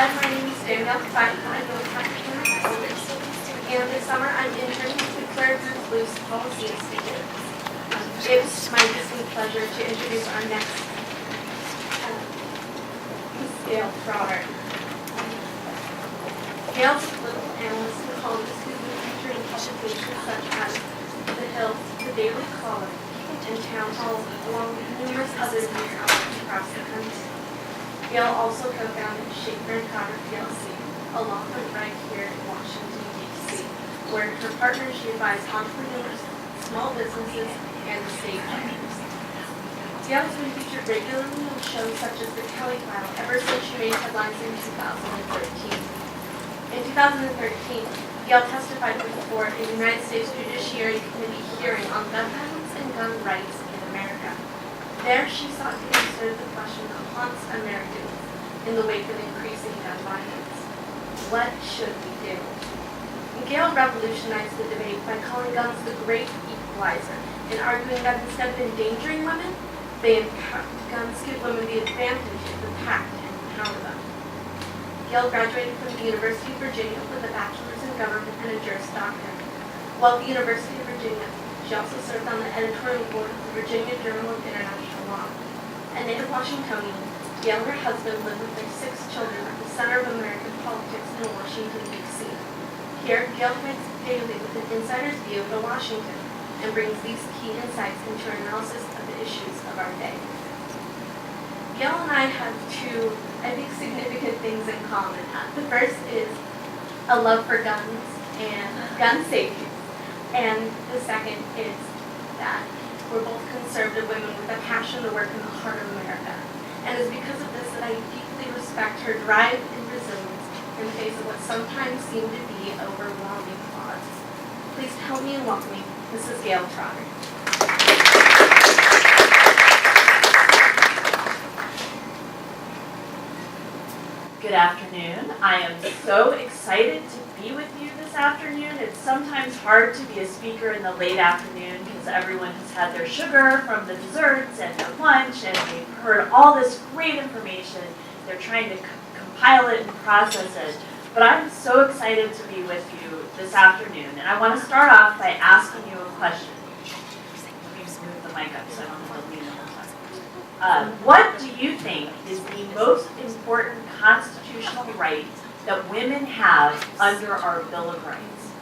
said, my name is Gayle Trotter. I'm the columnist, and this summer I'm interning with Clear Group Blues Policy Institute. It is my distinct pleasure to introduce our next Ms. Gayle Trotter. Gayle is a political analyst and columnist who's been featured in publications such as The Hill, The Daily Caller, and Town Hall, along with numerous other news outlets across the country. Gayle also co-founded Schaefer & Trotter PLC, a law firm right here in Washington, D.C., where her partner she advised entrepreneurs, small businesses, and the state owners. Gayle has been featured regularly on shows such as The Kelly File ever since she made headlines in 2013. In 2013, Gayle testified before a United States Judiciary Committee hearing on gun violence and gun rights in America. There, she sought to answer the question that haunts Americans in the wake of increasing gun violence. What should we do? Gayle revolutionized the debate by calling guns the great equalizer and arguing that instead of endangering women, guns give women the advantage of the pact and empower them. Gayle graduated from the University of Virginia with a bachelor's in government and a Juris Doctorate. While at the University of Virginia, she also served on the editorial board of the Virginia Journal of International Law. A native Washingtonian, Gayle and her husband live with their 6 children at the center of American politics in Washington, D.C. Here, Gayle connects daily with an insider's view of Washington and brings these key insights into her analysis of the issues of our day. Gayle and I have 2, I think, significant things in common. The first is a love for guns and gun safety. And the second is that we're both conservative women with a passion to work in the heart of America. And it's because of this that I deeply respect her drive and resilience in the face of what sometimes seem to be overwhelming odds. Please help me in welcoming Mrs. Gayle Trotter. Good afternoon. I am so excited to be with you this afternoon. It's sometimes hard to be a speaker in the late afternoon because everyone has had their sugar from the desserts and their lunch and they've heard all this great information. They're trying to compile it and process it. But I'm so excited to be with you this afternoon. And I want to start off by asking you a question. Let me just move the mic up so I don't have to lean all the time. What do you think is the most important constitutional right that women have under our Bill of Rights?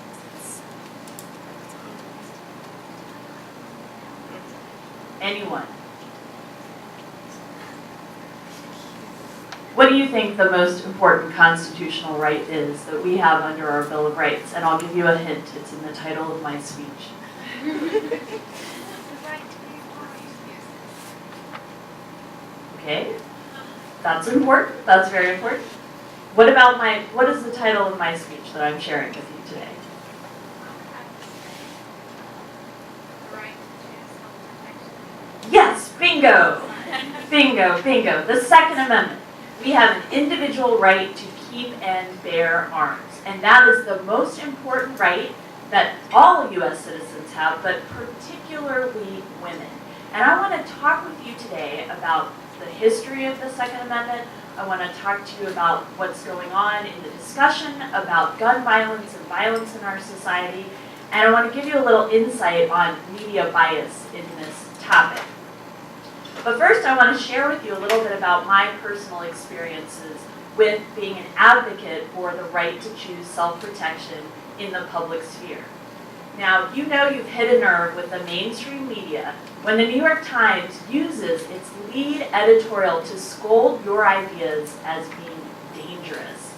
Anyone? What do you think the most important constitutional right is that we have under our Bill of Rights? And I'll give you a hint. It's in the title of my speech. Okay, that's important. That's very important. What is the title of my speech that I'm sharing with you today? Yes, bingo. Bingo, bingo. The Second Amendment. We have an individual right to keep and bear arms. And that is the most important right that all U.S. citizens have, but particularly women. And I want to talk with you today about the history of the Second Amendment. I want to talk to you about what's going on in the discussion about gun violence and violence in our society. And I want to give you a little insight on media bias in this topic. But first, I want to share with you a little bit about my personal experiences with being an advocate for the right to choose self-protection in the public sphere. Now, you know you've hit a nerve with the mainstream media when the New York Times uses its lead editorial to scold your ideas as being dangerous.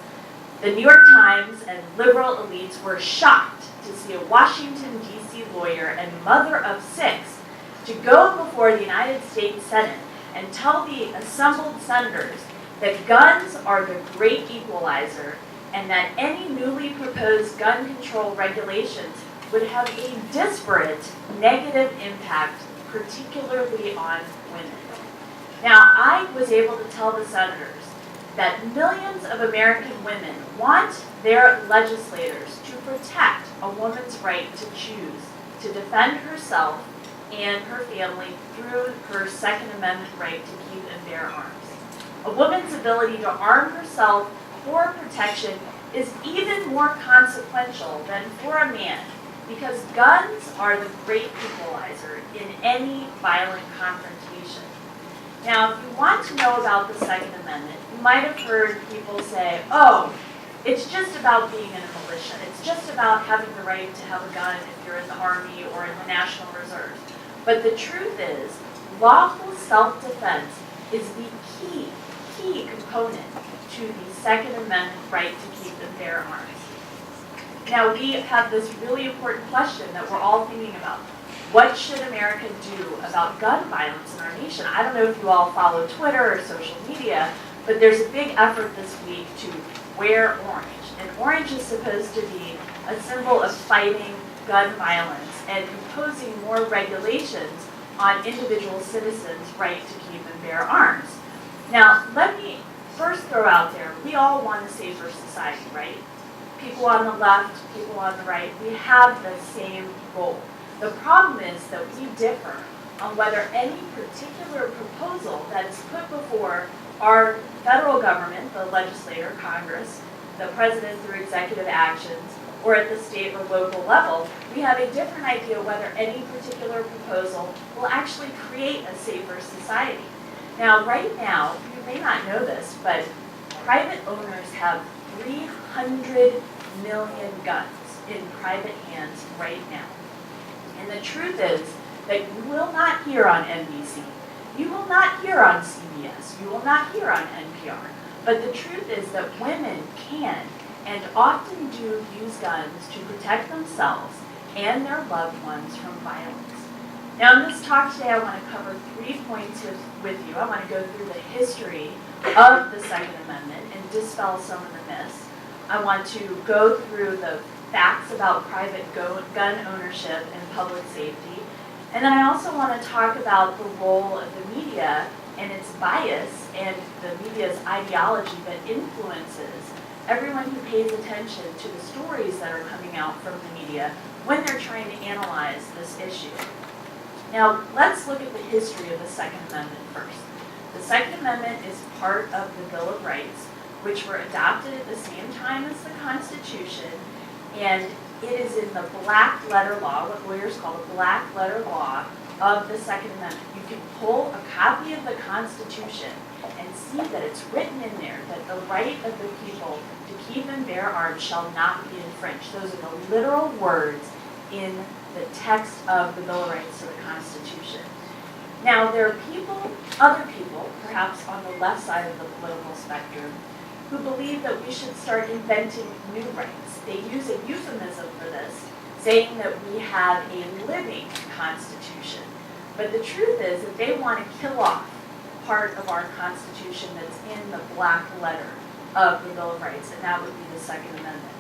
The New York Times and liberal elites were shocked to see a Washington, D.C. lawyer and mother of 6 to go before the United States Senate and tell the assembled senators that guns are the great equalizer and that any newly proposed gun control regulations would have a disparate negative impact, particularly on women. Now, I was able to tell the senators that millions of American women want their legislators to protect a woman's right to choose, to defend herself and her family through her Second Amendment right to keep and bear arms. A woman's ability to arm herself for protection is even more consequential than for a man, because guns are the great equalizer in any violent confrontation. Now, if you want to know about the Second Amendment, you might have heard people say, oh, it's just about being in a militia. It's just about having the right to have a gun if you're in the Army or in the National Reserve. But the truth is, lawful self-defense is the key component to the Second Amendment right to keep and bear arms. Now, we have this really important question that we're all thinking about. What should America do about gun violence in our nation? I don't know if you all follow Twitter or social media, but there's a big effort this week to wear orange. And orange is supposed to be a symbol of fighting gun violence and imposing more regulations on individual citizens' right to keep and bear arms. Now, let me first throw out there, we all want a safer society, right? People on the left, people on the right, we have the same goal. The problem is that we differ on whether any particular proposal that is put before our federal government, the legislature, Congress, the president through executive actions, or at the state or local level, we have a different idea whether any particular proposal will actually create a safer society. Now, right now, you may not know this, but private owners have 300 million guns in private hands right now. And the truth is that you will not hear on NBC, you will not hear on CBS, you will not hear on NPR, but the truth is that women can and often do use guns to protect themselves and their loved ones from violence. Now in this talk today, I want to cover 3 points with you. I want to go through the history of the Second Amendment and dispel some of the myths. I want to go through the facts about private gun ownership and public safety. And then I also want to talk about the role of the media and its bias and the media's ideology that influences everyone who pays attention to the stories that are coming out from the media when they're trying to analyze this issue. Now, let's look at the history of the Second Amendment first. The Second Amendment is part of the Bill of Rights, which were adopted at the same time as the Constitution, and it is in the black letter law, what lawyers call the black letter law of the Second Amendment. You can pull a copy of the Constitution and see that it's written in there that the right of the people to keep and bear arms shall not be infringed. Those are the literal words in the text of the Bill of Rights to the Constitution. Now, there are other people, perhaps on the left side of the political spectrum, who believe that we should start inventing new rights. They use a euphemism for this, saying that we have a living Constitution. But the truth is that they want to kill off part of our Constitution that's in the black letter of the Bill of Rights, and that would be the Second Amendment.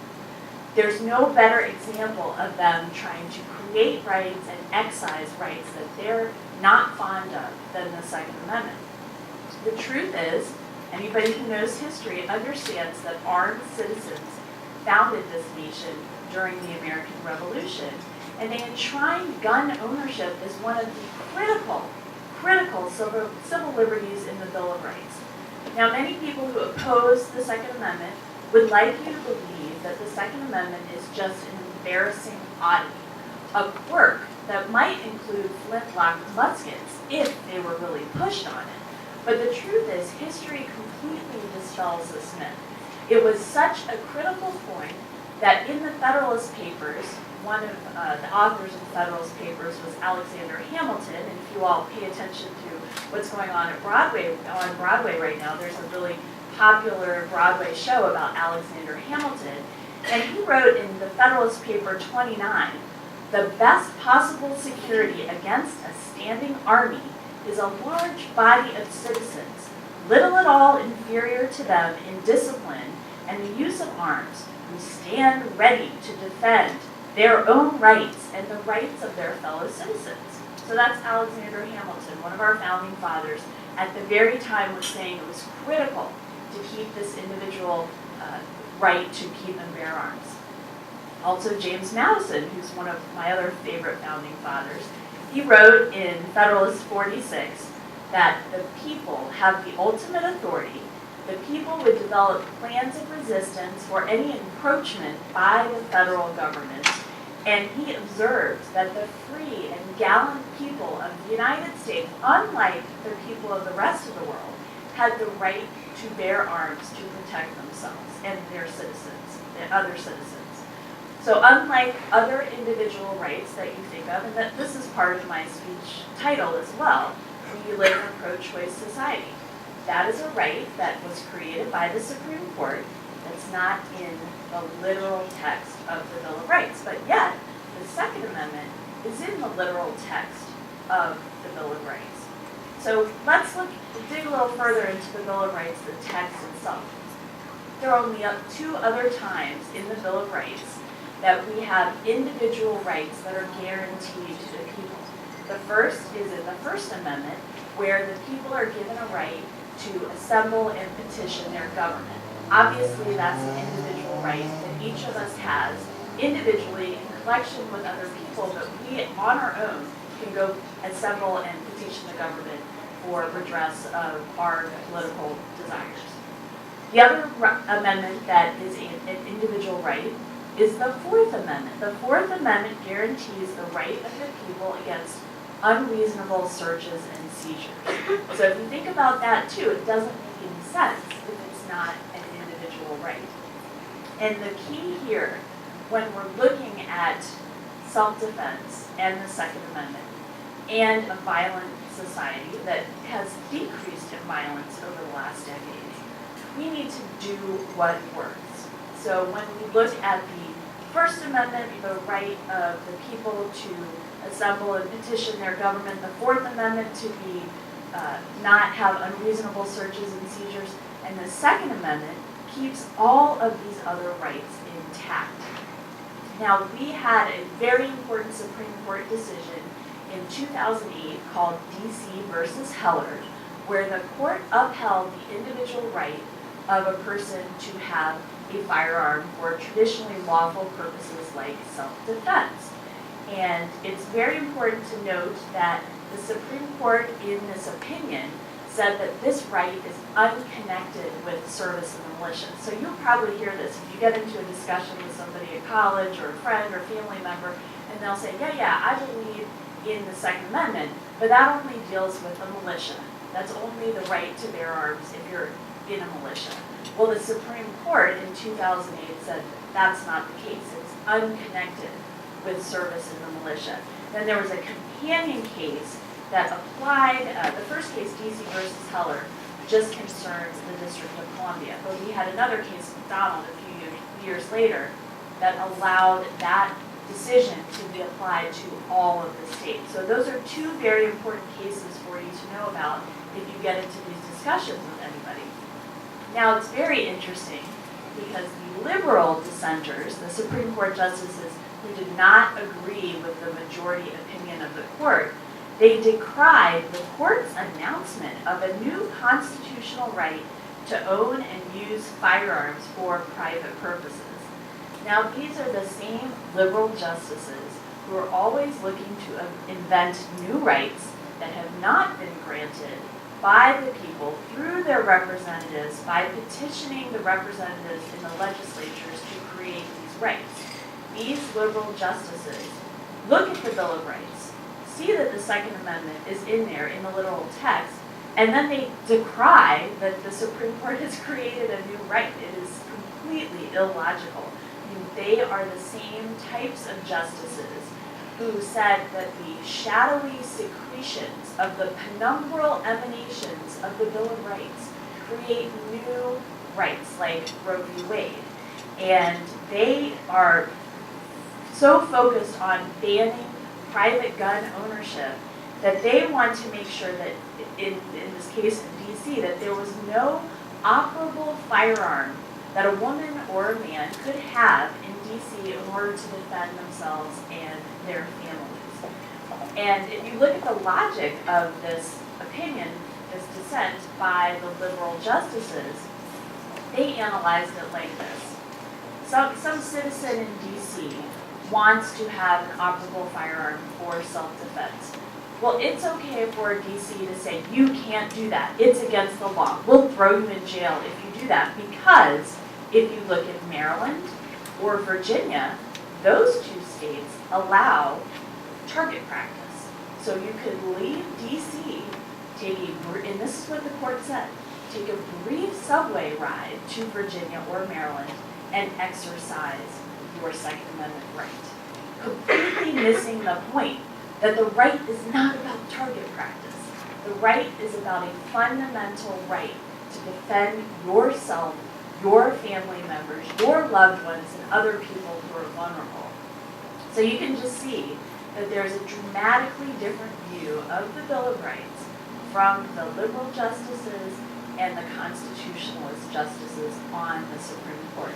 There's no better example of them trying to create rights and excise rights that they're not fond of than the Second Amendment. The truth is, anybody who knows history understands that armed citizens founded this nation during the American Revolution, and they enshrined gun ownership as one of the critical civil liberties in the Bill of Rights. Now, many people who oppose the Second Amendment would like you to believe that the Second Amendment is just an embarrassing oddity, a quirk that might include flintlock muskets if they were really pushed on it. But the truth is, history completely dispels this myth. It was such a critical point that in the Federalist Papers, one of the authors of the Federalist Papers was Alexander Hamilton, and if you all pay attention to what's going on Broadway right now, there's a really popular Broadway show about Alexander Hamilton, and he wrote in the Federalist Paper 29, "The best possible security against a standing army is a large body of citizens, little at all inferior to them in discipline and the use of arms, who stand ready to defend their own rights and the rights of their fellow citizens." So that's Alexander Hamilton, one of our founding fathers, at the very time was saying it was critical to keep this individual right to keep and bear arms. Also James Madison, who's one of my other favorite founding fathers, he wrote in Federalist 46 that the people have the ultimate authority the people would develop plans of resistance for any encroachment by the federal government, and he observed that the free and gallant people of the United States, unlike the people of the rest of the world, had the right to bear arms to protect themselves and their citizens, and other citizens. So unlike other individual rights that you think of, and that this is part of my speech title as well, we live in a pro-choice society. That is a right that was created by the Supreme Court that's not in the literal text of the Bill of Rights. But yet, the Second Amendment is in the literal text of the Bill of Rights. So let's dig a little further into the Bill of Rights, the text itself. There are only two other times in the Bill of Rights that we have individual rights that are guaranteed to the people. The first is in the First Amendment, where the people are given a right to assemble and petition their government. Obviously, that's an individual right that each of us has individually in collection with other people, but we, on our own, can go assemble and petition the government for redress of our political desires. The other amendment that is an individual right is the Fourth Amendment. The Fourth Amendment guarantees the right of the people against unreasonable searches and seizures. So if you think about that too, it doesn't make any sense if it's not an individual right. And the key here, when we're looking at self-defense and the Second Amendment and a violent society that has decreased in violence over the last decades, we need to do what works. So when we look at the First Amendment, the right of the people to assemble and petition their government, the Fourth Amendment to be not have unreasonable searches and seizures, and the Second Amendment keeps all of these other rights intact. Now, we had a very important Supreme Court decision in 2008 called D.C. versus Heller, where the court upheld the individual right of a person to have a firearm for traditionally lawful purposes like self-defense. And it's very important to note that the Supreme Court in this opinion said that this right is unconnected with service in the militia. So you'll probably hear this if you get into a discussion with somebody at college or a friend or family member, and they'll say, yeah, I believe in the Second Amendment, but that only deals with the militia. That's only the right to bear arms if you're in a militia. Well, the Supreme Court in 2008 said that's not the case. It's unconnected with service in the militia. Then there was a companion case that applied, the first case, D.C. versus Heller, just concerns the District of Columbia. But we had another case, McDonald, a few years later, that allowed that decision to be applied to all of the states. So those are two very important cases for you to know about if you get into these discussions with anybody. Now, it's very interesting because the liberal dissenters, the Supreme Court justices who did not agree with the majority opinion of the court, they decried the court's announcement of a new constitutional right to own and use firearms for private purposes. Now, these are the same liberal justices who are always looking to invent new rights that have not been granted by the people through their representatives by petitioning the representatives in the legislatures to create these rights. These liberal justices look at the Bill of Rights, see that the Second Amendment is in there in the literal text, and then they decry that the Supreme Court has created a new right. It is completely illogical. I mean, they are the same types of justices who said that the shadowy secretions of the penumbral emanations of the Bill of Rights create new rights like Roe v. Wade. And they are so focused on banning private gun ownership that they want to make sure that, in this case in D.C., that there was no operable firearm that a woman or a man could have in D.C. in order to defend themselves and their families. And if you look at the logic of this opinion, this dissent by the liberal justices, they analyzed it like this. Some citizen in D.C. wants to have an operable firearm for self-defense. Well, it's okay for DC to say, you can't do that. It's against the law. We'll throw you in jail if you do that, because if you look at Maryland or Virginia, those two states allow target practice. So you could leave DC, and this is what the court said, take a brief subway ride to Virginia or Maryland and exercise your Second Amendment right. Completely missing the point that the right is not about target practice. The right is about a fundamental right to defend yourself, your family members, your loved ones, and other people who are vulnerable. So you can just see that there's a dramatically different view of the Bill of Rights from the liberal justices and the constitutionalist justices on the Supreme Court.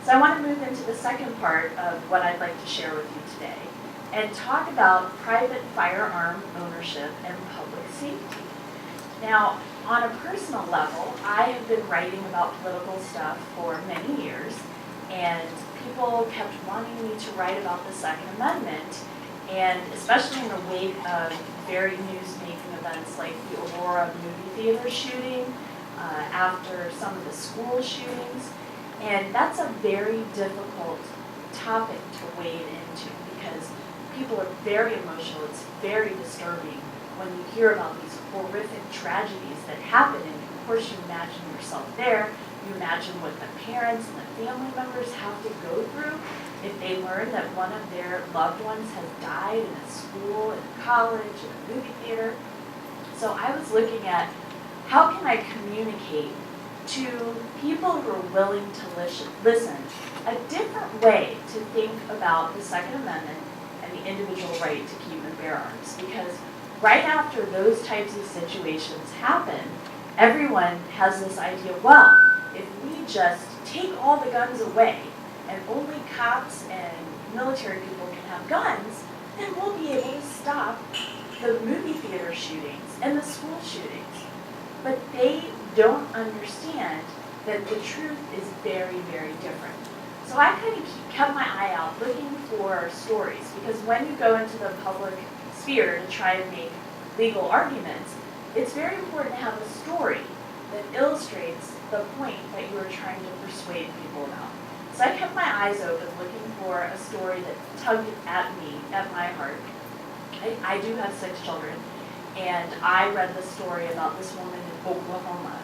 So I want to move into the second part of what I'd like to share with you today and talk about private firearm ownership and public safety. Now, on a personal level, I have been writing about political stuff for many years, and people kept wanting me to write about the Second Amendment, and especially in the wake of very news-making events like the Aurora movie theater shooting, after some of the school shootings. And that's a very difficult topic to wade into because people are very emotional. It's very disturbing when you hear about these horrific tragedies that happen. And of course, you imagine yourself there. You imagine what the parents and the family members have to go through if they learn that one of their loved ones has died in a school, in a college, in a movie theater. So I was looking at how can I communicate to people who are willing to listen a different way to think about the Second Amendment and the individual right to keep and bear arms. Because right after those types of situations happen, everyone has this idea, well, if we just take all the guns away and only cops and military people can have guns, then we'll be able to stop the movie theater shootings and the school shootings. But they don't understand that the truth is very, very different. So I kind of kept my eye out looking for stories, because when you go into the public sphere to try and make legal arguments, it's very important to have a story that illustrates the point that you are trying to persuade people about. So I kept my eyes open looking for a story that tugged at me, at my heart. I do have 6 children, and I read the story about this woman in Oklahoma.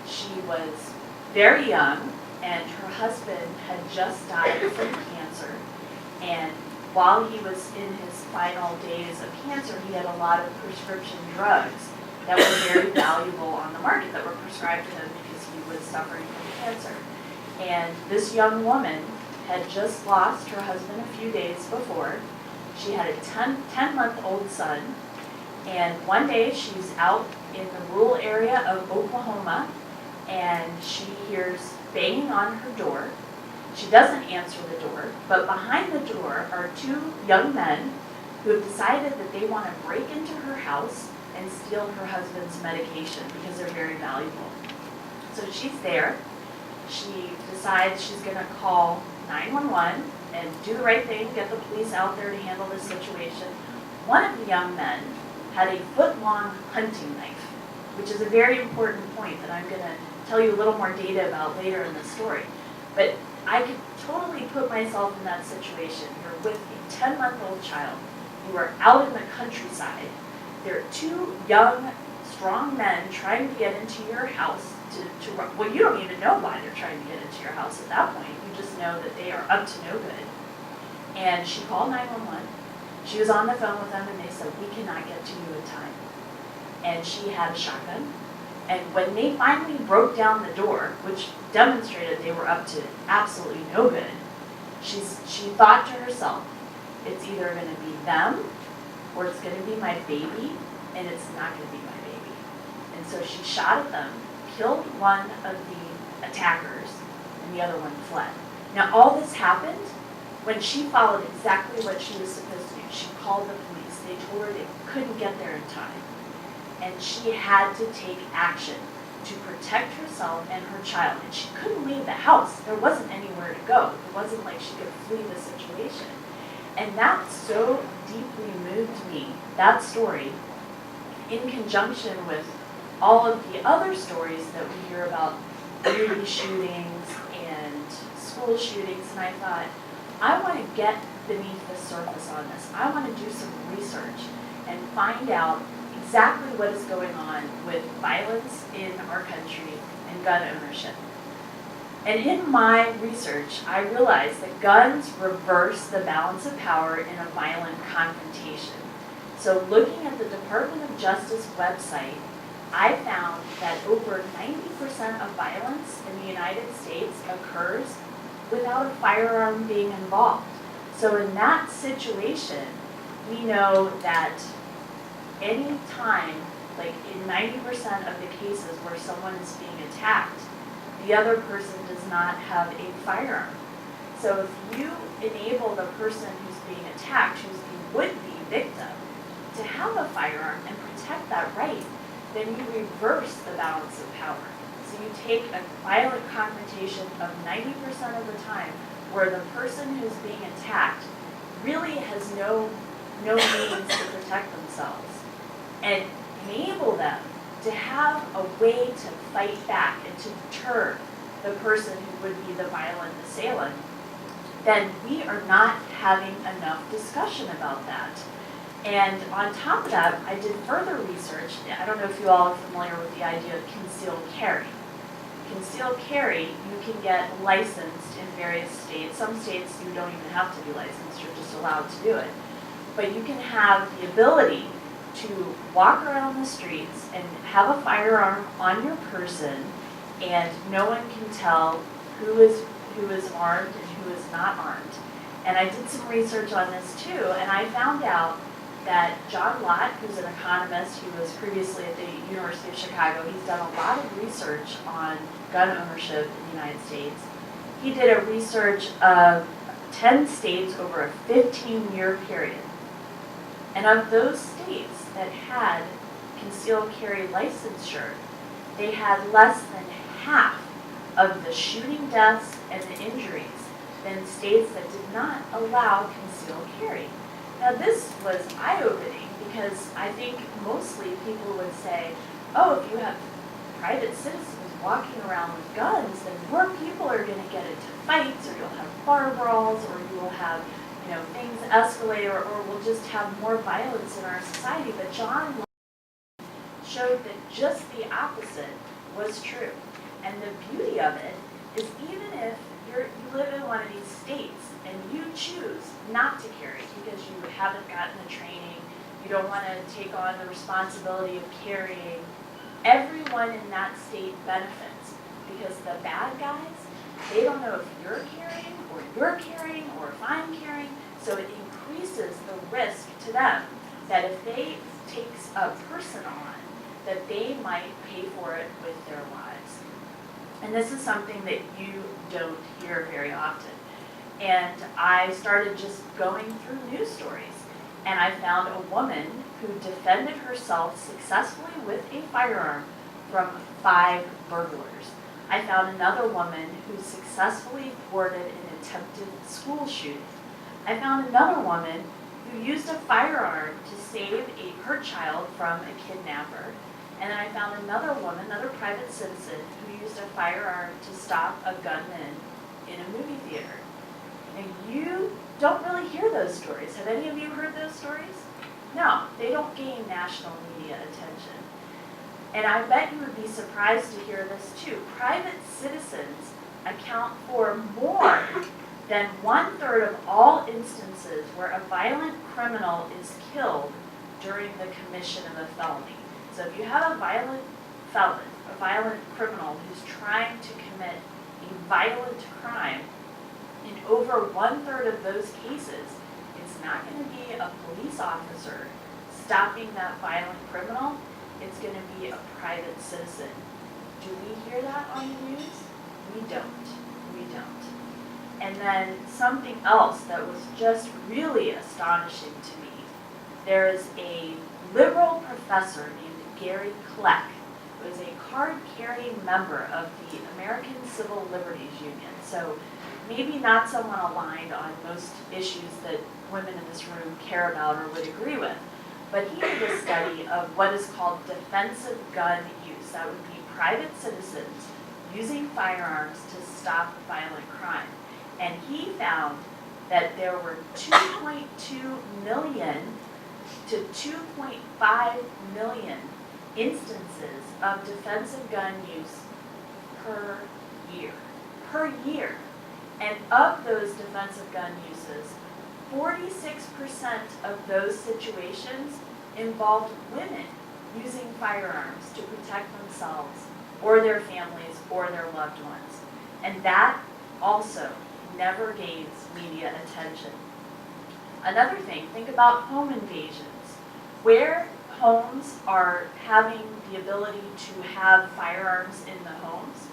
She was very young, and her husband had just died from cancer. And while he was in his final days of cancer, he had a lot of prescription drugs that were very valuable on the market that were prescribed to him because he was suffering from cancer. And this young woman had just lost her husband a few days before. She had a 10-month-old son. And one day she's out in the rural area of Oklahoma, and she hears banging on her door. She doesn't answer the door, but behind the door are 2 young men who have decided that they want to break into her house and steal her husband's medication because they're very valuable. So she's there. She decides she's going to call 911 and do the right thing, get the police out there to handle this situation. One of the young men had a foot-long hunting knife, which is a very important point that I'm going to tell you a little more data about later in the story. But I could totally put myself in that situation. You're with a 10-month-old child. You are out in the countryside. There are 2 young, strong men trying to get into your house well, you don't even know why they're trying to get into your house at that point. You just know that they are up to no good. And she called 911. She was on the phone with them, and they said, we cannot get to you in time. And she had a shotgun. And when they finally broke down the door, which demonstrated they were up to absolutely no good, she thought to herself, it's either going to be them or it's going to be my baby, and it's not going to be my baby. And so she shot at them, killed one of the attackers, and the other one fled. Now all this happened when she followed exactly what she was supposed to do. She called the police. They told her they couldn't get there in time. And she had to take action to protect herself and her child. And she couldn't leave the house. There wasn't anywhere to go. It wasn't like she could flee the situation. And that so deeply moved me, that story, in conjunction with all of the other stories that we hear about movie shootings and school shootings, and I thought, I want to get beneath the surface on this. I want to do some research and find out exactly what is going on with violence in our country and gun ownership. And in my research, I realized that guns reverse the balance of power in a violent confrontation. So looking at the Department of Justice website, I found that over 90% of violence in the United States occurs without a firearm being involved. So in that situation, we know that any time, like in 90% of the cases where someone is being attacked, the other person does not have a firearm. So if you enable the person who's being attacked, who's the would-be victim, to have a firearm and protect that right, then you reverse the balance of power. So you take a violent confrontation of 90% of the time where the person who's being attacked really has no means to protect themselves, and enable them to have a way to fight back and to deter the person who would be the violent assailant, then we are not having enough discussion about that. And on top of that, I did further research. I don't know if you all are familiar with the idea of concealed carry. Concealed carry, you can get licensed in various states. Some states you don't even have to be licensed, you're just allowed to do it. But you can have the ability to walk around the streets and have a firearm on your person, and no one can tell who is armed and who is not armed. And I did some research on this too, and I found out that John Lott, who's an economist who was previously at the University of Chicago, he's done a lot of research on gun ownership in the United States. He did a research of 10 states over a 15-year period. And of those states that had concealed carry licensure, they had less than half of the shooting deaths and the injuries than states that did not allow concealed carry. Now this was eye-opening because I think mostly people would say, oh, if you have private citizens walking around with guns, then more people are going to get into fights, or you'll have bar brawls, or you will have things escalate, or we'll just have more violence in our society. But John showed that just the opposite was true. And the beauty of it is, even if you live in one of these states and you choose not to carry because you haven't gotten the training, you don't want to take on the responsibility of carrying, everyone in that state benefits, because the bad guys, they don't know if you're carrying or if I'm carrying, so it increases the risk to them that if they take a person on, that they might pay for it with their lives. And this is something that you don't hear very often. And I started just going through news stories, and I found a woman who defended herself successfully with a firearm from 5 burglars. I found another woman who successfully thwarted an attempted school shooting. I found another woman who used a firearm to save her child from a kidnapper. And then I found another woman, another private citizen, who used a firearm to stop a gunman in a movie theater. And you don't really hear those stories. Have any of you heard those stories? No, they don't gain national media attention. And I bet you would be surprised to hear this too. Private citizens account for more than 1/3 of all instances where a violent criminal is killed during the commission of a felony. So if you have a violent felon, a violent criminal who's trying to commit a violent crime, in over 1/3 of those cases, it's not going to be a police officer stopping that violent criminal. It's going to be a private citizen. Do we hear that on the news? We don't. We don't. And then something else that was just really astonishing to me. There is a liberal professor named Gary Kleck, who is a card-carrying member of the American Civil Liberties Union. So maybe not someone aligned on most issues that women in this room care about or would agree with. But he did a study of what is called defensive gun use. That would be private citizens using firearms to stop violent crime. And he found that there were 2.2 million to 2.5 million instances of defensive gun use per year. Per year. And of those defensive gun uses, 46% of those situations involved women using firearms to protect themselves or their families or their loved ones. And that also never gains media attention. Another thing, think about home invasions. Where homes are having the ability to have firearms in the homes,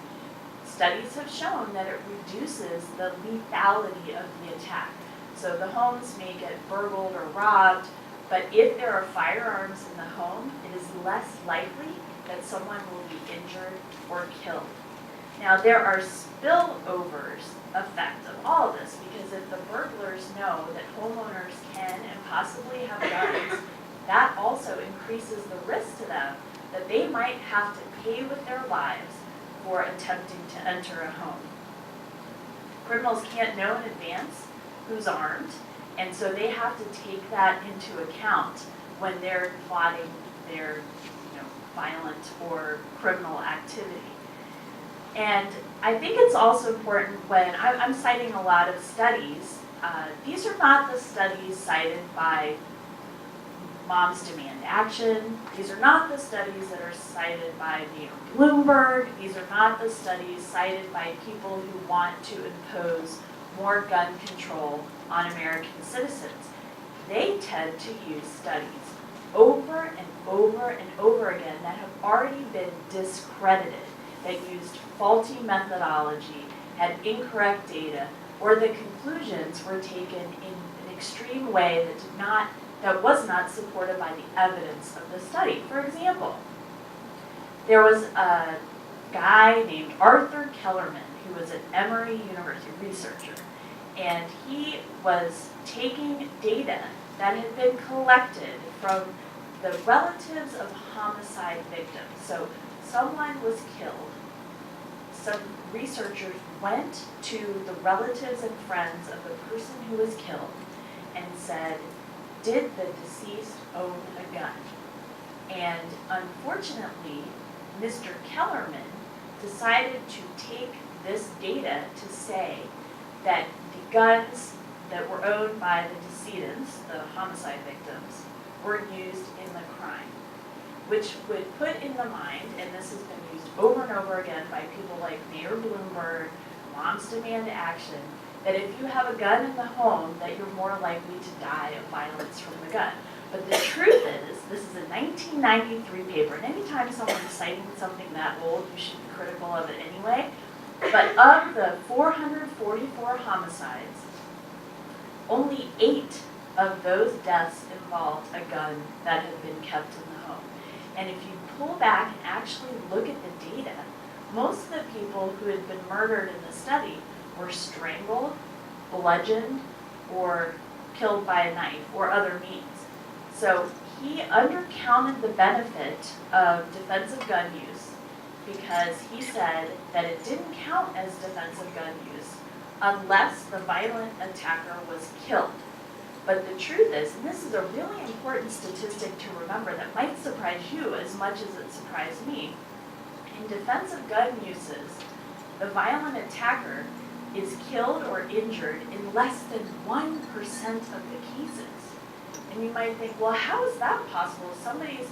studies have shown that it reduces the lethality of the attack. So the homes may get burgled or robbed, but if there are firearms in the home, it is less likely that someone will be injured or killed. Now there are spillovers effect of all of this, because if the burglars know that homeowners can and possibly have guns, that also increases the risk to them that they might have to pay with their lives for attempting to enter a home. Criminals can't know in advance who's armed, and so they have to take that into account when they're plotting their violent or criminal activity. And I think it's also important when I'm citing a lot of studies. These are not the studies cited by Moms Demand Action. These are not the studies that are cited by Mayor Bloomberg. These are not the studies cited by people who want to impose more gun control on American citizens. They tend to use studies over and over and over again that have already been discredited, that used faulty methodology, had incorrect data, or the conclusions were taken in an extreme way that was not supported by the evidence of the study. For example, there was a guy named Arthur Kellerman who was an Emory University researcher, and he was taking data that had been collected from the relatives of homicide victims. So someone was killed. Some researchers went to the relatives and friends of the person who was killed and said, did the deceased own a gun? And unfortunately, Mr. Kellerman decided to take this data to say that the guns that were owned by the decedents, the homicide victims, were used in the crime, which would put in the mind, and this has been used over and over again by people like Mayor Bloomberg, Moms Demand Action, that if you have a gun in the home, that you're more likely to die of violence from the gun. But the truth is, this is a 1993 paper, and anytime someone's citing something that old, you should be critical of it anyway. But of the 444 homicides, only 8 of those deaths involved a gun that had been kept in the home. And if you pull back and actually look at the data, most of the people who had been murdered in the study were strangled, bludgeoned, or killed by a knife or other means. So he undercounted the benefit of defensive gun use because he said that it didn't count as defensive gun use unless the violent attacker was killed. But the truth is, and this is a really important statistic to remember that might surprise you as much as it surprised me, in defensive gun uses, the violent attacker is killed or injured in less than 1% of the cases. And you might think, well, how is that possible? If somebody's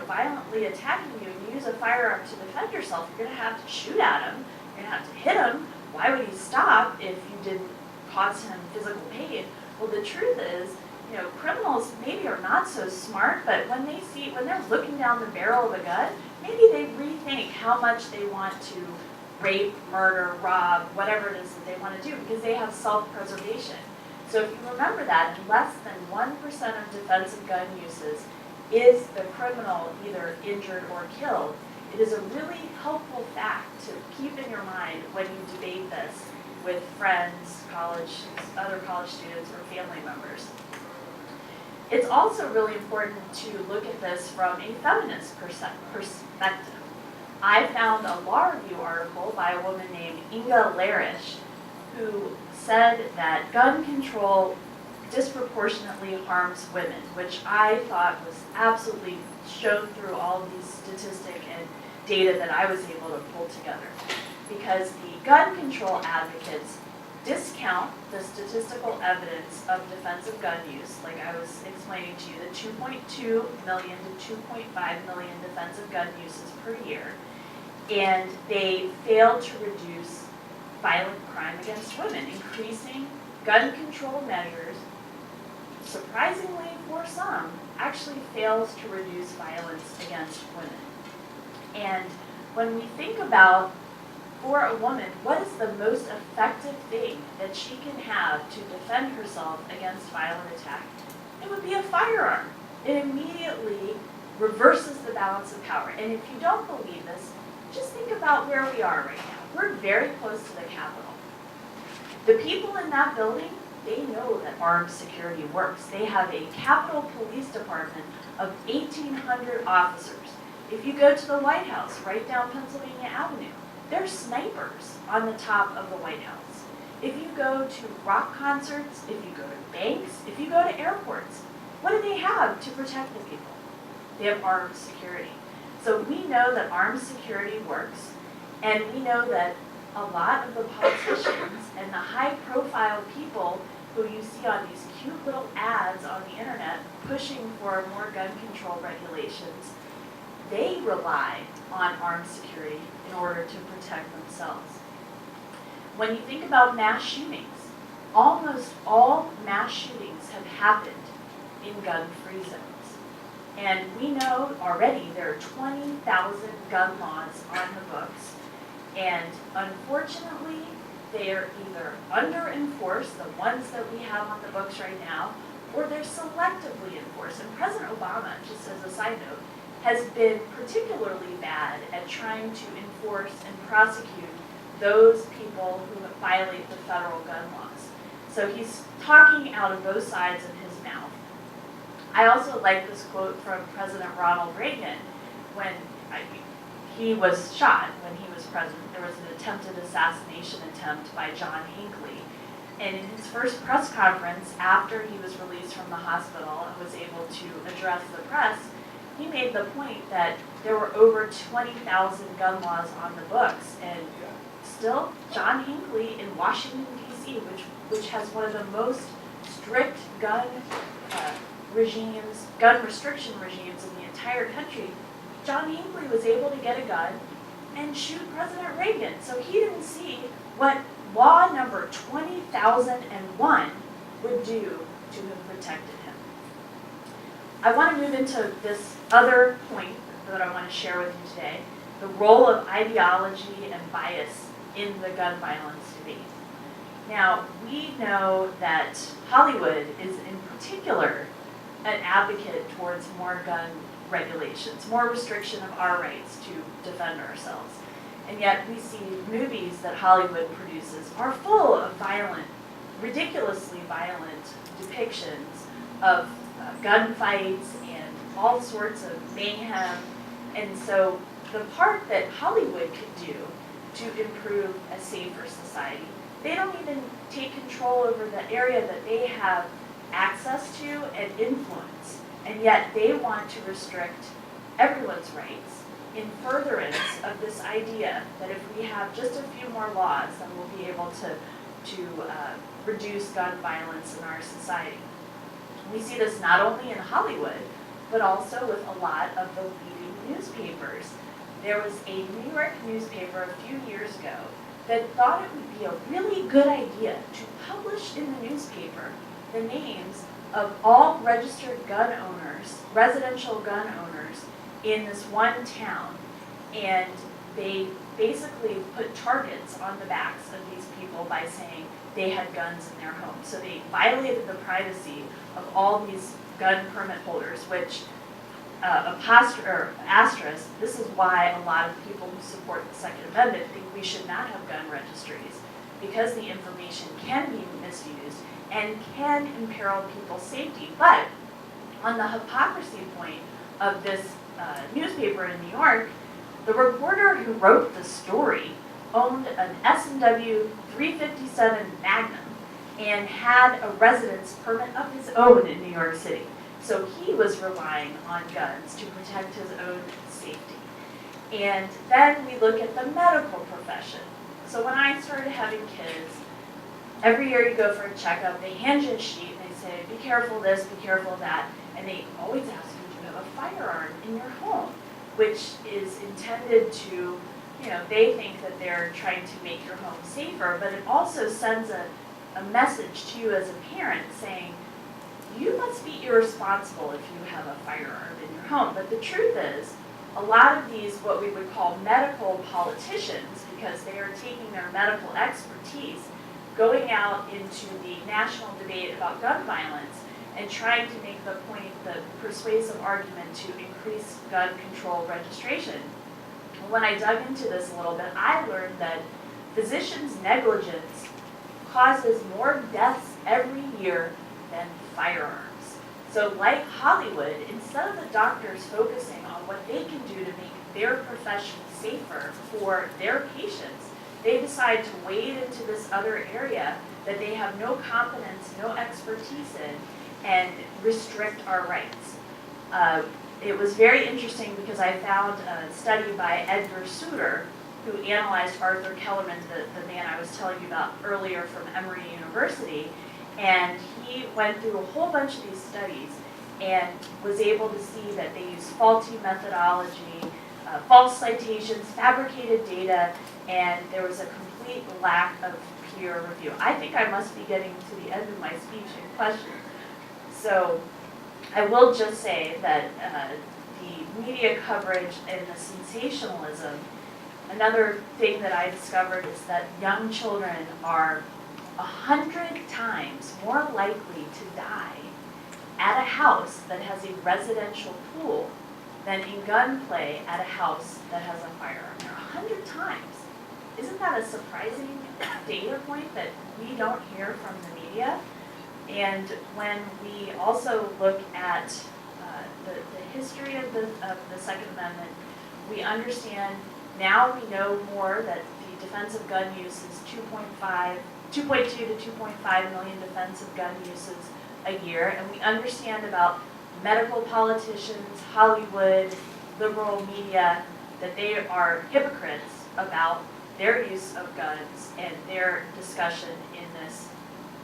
violently attacking you and you use a firearm to defend yourself, you're going to have to shoot at him, you're going to have to hit him. Why would he stop if you didn't cause him physical pain? Well, the truth is, criminals maybe are not so smart, but when they're looking down the barrel of a gun, maybe they rethink how much they want to rape, murder, rob, whatever it is that they want to do, because they have self-preservation. So if you remember that, less than 1% of defensive gun uses is the criminal either injured or killed. It is a really helpful fact to keep in your mind when you debate this. with friends, other college students, or family members. It's also really important to look at this from a feminist perspective. I found a law review article by a woman named Inga Larish, who said that gun control disproportionately harms women, which I thought was absolutely shown through all of these statistics and data that I was able to pull together. Because the gun control advocates discount the statistical evidence of defensive gun use, like I was explaining to you, the 2.2 million to 2.5 million defensive gun uses per year, and they fail to reduce violent crime against women, increasing gun control measures, surprisingly for some, actually fails to reduce violence against women. And when we think about, for a woman, what is the most effective thing that she can have to defend herself against violent attack? It would be a firearm. It immediately reverses the balance of power. And if you don't believe this, just think about where we are right now. We're very close to the Capitol. The people in that building, they know that armed security works. They have a Capitol Police Department of 1,800 officers. If you go to the White House, right down Pennsylvania Avenue, there's snipers on the top of the White House. If you go to rock concerts, if you go to banks, if you go to airports, what do they have to protect the people? They have armed security. So we know that armed security works, and we know that a lot of the politicians and the high-profile people who you see on these cute little ads on the internet pushing for more gun control regulations, they rely on armed security in order to protect themselves. When you think about mass shootings, almost all mass shootings have happened in gun-free zones. And we know already there are 20,000 gun laws on the books, and unfortunately, they are either under-enforced, the ones that we have on the books right now, or they're selectively enforced. And President Obama, just as a side note, has been particularly bad at trying to enforce and prosecute those people who violate the federal gun laws. So he's talking out of both sides of his mouth. I also like this quote from President Ronald Reagan when he was shot when he was president. There was an attempted assassination attempt by John Hinckley. And in his first press conference after he was released from the hospital and was able to address the press, he made the point that there were over 20,000 gun laws on the books, and still John Hinckley in Washington, D.C., which has one of the most strict gun restriction regimes in the entire country, John Hinckley was able to get a gun and shoot President Reagan. So he didn't see what law number 20,001 would do to have protected him. I want to move into this other point that I want to share with you today, the role of ideology and bias in the gun violence debate. Now, we know that Hollywood is in particular an advocate towards more gun regulations, more restriction of our rights to defend ourselves. And yet we see movies that Hollywood produces are full of violent, ridiculously violent depictions of gunfights and all sorts of mayhem. And so the part that Hollywood could do to improve a safer society, they don't even take control over the area that they have access to and influence. And yet they want to restrict everyone's rights in furtherance of this idea that if we have just a few more laws, then we'll be able to reduce gun violence in our society. We see this not only in Hollywood, but also with a lot of the leading newspapers. There was a New York newspaper a few years ago that thought it would be a really good idea to publish in the newspaper the names of all registered gun owners, residential gun owners in this one town. And they basically put targets on the backs of these people by saying they had guns in their homes. So they violated the privacy of all these gun permit holders, which asterisk, this is why a lot of people who support the Second Amendment think we should not have gun registries. because the information can be misused and can imperil people's safety. But on the hypocrisy point of this newspaper in New York, the reporter who wrote the story owned an S&W 357 Magnum and had a residence permit of his own in New York City. So he was relying on guns to protect his own safety. And then we look at the medical profession. So when I started having kids, every year you go for a checkup, they hand you a sheet and they say, be careful of this, be careful of that. And they always ask you, do you have a firearm in your home? Which is intended to, they think that they're trying to make your home safer, but it also sends a message to you as a parent saying, you must be irresponsible if you have a firearm in your home. But the truth is, a lot of these, what we would call medical politicians, because they are taking their medical expertise, going out into the national debate about gun violence and trying to make the point, the persuasive argument to increase gun control registration. When I dug into this a little bit, I learned that physicians' negligence causes more deaths every year than firearms. So like Hollywood, instead of the doctors focusing on what they can do to make their profession safer for their patients, they decide to wade into this other area that they have no competence, no expertise in, and restrict our rights. It was very interesting because I found a study by Edgar Suter, who analyzed Arthur Kellerman, the man I was telling you about earlier from Emory University, and he went through a whole bunch of these studies and was able to see that they used faulty methodology, false citations, fabricated data, and there was a complete lack of peer review. I think I must be getting to the end of my speech in question. So I will just say that the media coverage and the sensationalism, another thing that I discovered is that young children are 100 times more likely to die at a house that has a residential pool than in gunplay at a house that has a firearm. They're 100 times. Isn't that a surprising data point that we don't hear from the media? And when we also look at the history of the Second Amendment, we understand, now we know more that the defensive gun use is 2.2 to 2.5 million defensive gun uses a year, and we understand about medical politicians, Hollywood, liberal media, that they are hypocrites about their use of guns and their discussion in this,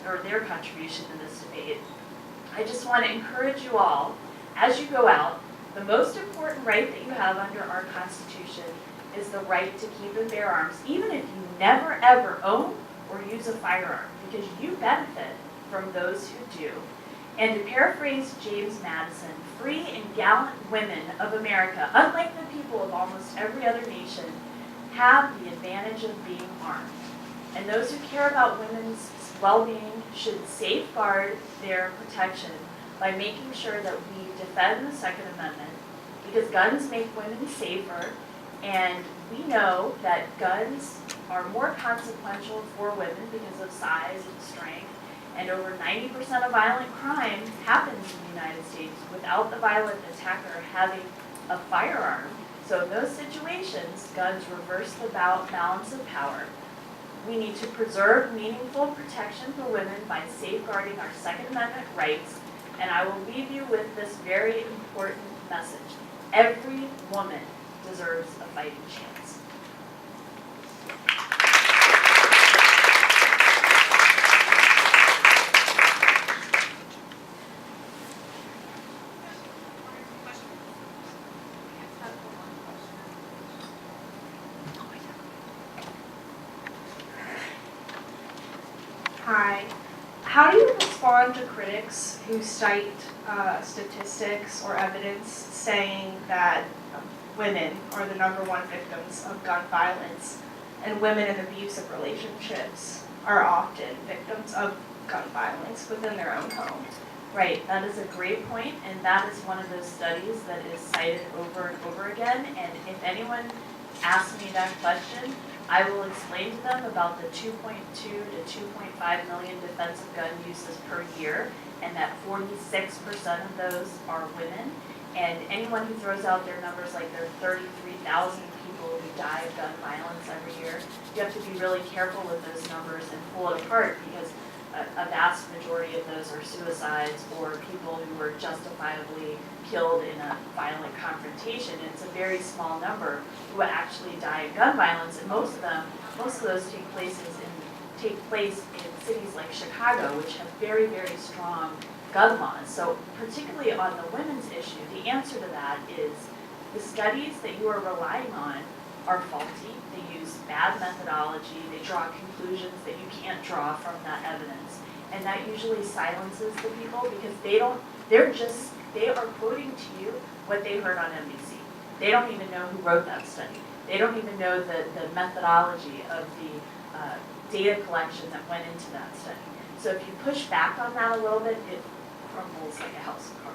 or their contribution in this debate. I just want to encourage you all, as you go out, the most important right that you have under our Constitution is the right to keep and bear arms, even if you never ever own or use a firearm, because you benefit from those who do. And to paraphrase James Madison, free and gallant women of America, unlike the people of almost every other nation, have the advantage of being armed. And those who care about women's well-being should safeguard their protection by making sure that we defend the Second Amendment, because guns make women safer, and we know that guns are more consequential for women because of size and strength, and over 90% of violent crime happens in the United States without the violent attacker having a firearm. So in those situations, guns reverse the balance of power. We need to preserve meaningful protection for women by safeguarding our Second Amendment rights, and I will leave you with this very important message. Every woman deserves a fighting chance. Hi. How do you respond to critics who cite statistics or evidence saying that women are the #1 victims of gun violence, and women in abusive relationships are often victims of gun violence within their own home? Right, that is a great point, and that is one of those studies that is cited over and over again. And if anyone asks me that question, I will explain to them about the 2.2 to 2.5 million defensive gun uses per year, and that 46% of those are women. And anyone who throws out their numbers like there are 33,000 people who die of gun violence every year, you have to be really careful with those numbers and pull it apart, because a vast majority of those are suicides or people who were justifiably killed in a violent confrontation. And it's a very small number who actually die of gun violence, and most of those take place in cities like Chicago, which have very, very strong gun laws. So particularly on the women's issue, the answer to that is the studies that you are relying on are faulty. They use bad methodology. They draw conclusions that you can't draw from that evidence. And that usually silences the people, because they are quoting to you what they heard on NBC. They don't even know who wrote that study. They don't even know the methodology of the data collection that went into that study. So if you push back on that a little bit, it crumbles like a house of cards.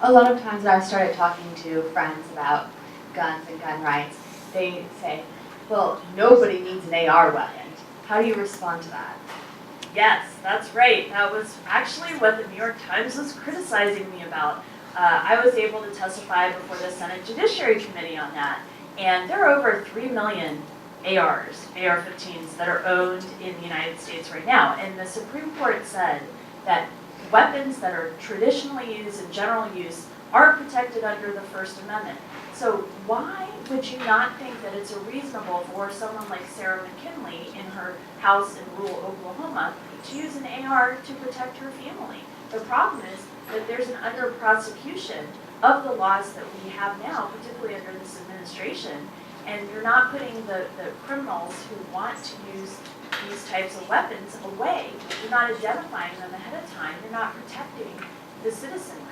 A lot of times when I started talking to friends about guns and gun rights, they say, well, nobody needs an AR weapon. How do you respond to that? Yes, that's right. That was actually what the New York Times was criticizing me about. I was able to testify before the Senate Judiciary Committee on that. And there are over 3 million ARs, AR-15s, that are owned in the United States right now. And the Supreme Court said that weapons that are traditionally used in general use are protected under the First Amendment. So why would you not think that it's reasonable for someone like Sarah McKinley in her house in rural Oklahoma to use an AR to protect her family? The problem is that there's an under prosecution of the laws that we have now, particularly under this administration, and you're not putting the criminals who want to use these types of weapons away. You're not identifying them ahead of time. You're not protecting the citizenry.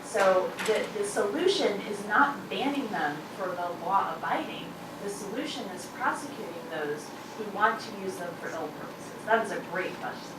So the solution is not banning them for the law abiding. The solution is prosecuting those who want to use them for ill purposes. That is a great question.